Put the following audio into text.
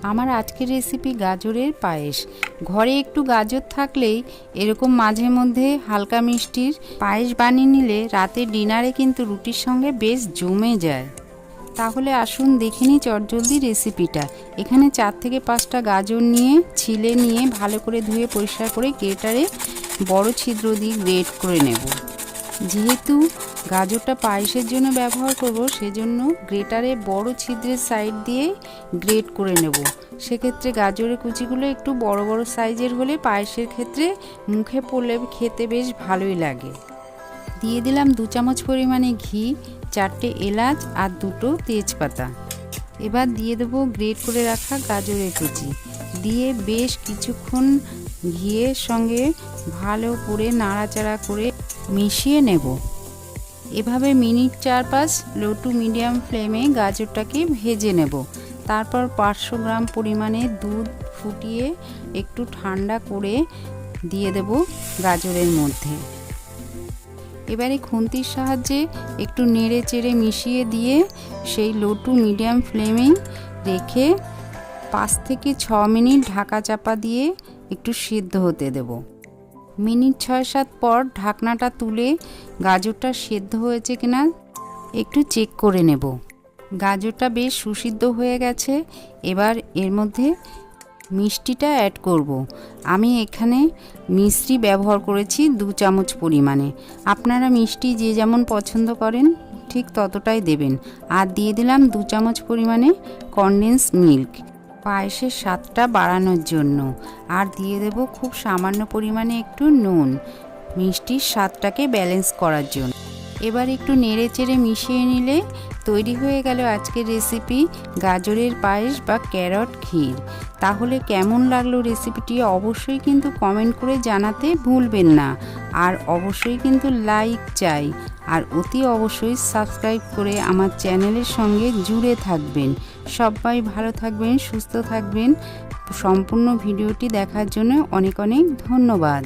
আমার আজকের রেসিপি গাজরের পায়েস। ঘরে একটু গাজর থাকলেই এরকম মাঝে মধ্যে হালকা মিষ্টির পায়েস বানিয়ে নিলে রাতের ডিনারে কিন্তু রুটির সঙ্গে বেশ জমে যায়। তাহলে আসুন দেখে নিই চটজলদি রেসিপিটা। এখানে 4 থেকে 5টা গাজর নিয়ে ছিলে নিয়ে ভালো করে ধুয়ে পরিষ্কার করে গ্রেটারে বড় ছিদ্র দিয়ে গ্রেট করে নেব। যেহেতু গাজরটা পায়েসের জন্য ব্যবহার করব, সেজন্য গ্রেটারে বড় ছিদ্রের সাইড দিয়ে গ্রেট করে নেব। সেক্ষেত্রে গাজরের কুচিগুলো একটু বড় বড় সাইজের হলে পায়েসের ক্ষেত্রে মুখে পড়লে খেতে বেশ ভালোই লাগে। দিয়ে দিলাম 2 চামচ পরিমাণে ঘি, 4টে এলাচ আর 2টো তেজপাতা। এবার দিয়ে দেবো গ্রেট করে রাখা গাজরের কুচি, দিয়ে বেশ কিছুক্ষণ ঘিয়ের সঙ্গে ভালো করে নাড়াচাড়া করে মিশিয়ে নেব। এভাবে মিনিট 4-5 লো টু মিডিয়াম ফ্লেমে গাজরটাকে ভেজে নেব। তারপর 500 গ্রাম পরিমাণে দুধ ফুটিয়ে একটু ঠান্ডা করে দিয়ে দেব গাজরের মধ্যে। এবারে খুন্তির সাহায্যে একটু নেড়ে চেড়ে মিশিয়ে দিয়ে সেই লো টু মিডিয়াম ফ্লেমে রেখে 5 থেকে 6 মিনিট ঢাকা চাপা দিয়ে একটু সিদ্ধ হতে দেব। মিনিট 6-7 পর ঢাকনাটা তুলে গাজরটা সেদ্ধ হয়েছে কিনা একটু চেক করে নেব। গাজরটা বেশ সুসিদ্ধ হয়ে গেছে। এবার এর মধ্যে মিষ্টিটা অ্যাড করব। আমি এখানে মিষ্টি ব্যবহার করেছি 2 চামচ পরিমাণে। আপনারা মিষ্টি যে যেমন পছন্দ করেন ঠিক ততটাই দেবেন। আর দিয়ে দিলাম 2 চামচ পরিমাণে কনডেন্স মিল্ক পায়েসের স্বাদটা বাড়ানোর জন্য। আর দিয়ে দেব খুব সামান্য পরিমাণে একটু নুন মিষ্টির স্বাদটাকে ব্যালেন্স করার জন্য। এবার একটু নেড়ে চেড়ে মিশিয়ে নিলে তৈরি হয়ে গেল আজকের রেসিপি গাজরের পায়েস বা ক্যারট ক্ষীর। তাহলে কেমন লাগলো রেসিপিটি অবশ্যই কিন্তু কমেন্ট করে জানাতে ভুলবেন না। আর অবশ্যই কিন্তু লাইক চাই, আর অতি অবশ্যই সাবস্ক্রাইব করে আমার চ্যানেলের সঙ্গে জুড়ে থাকবেন। সবাই ভালো থাকবেন, সুস্থ থাকবেন। সম্পূর্ণ ভিডিওটি দেখার জন্য অনেক অনেক ধন্যবাদ।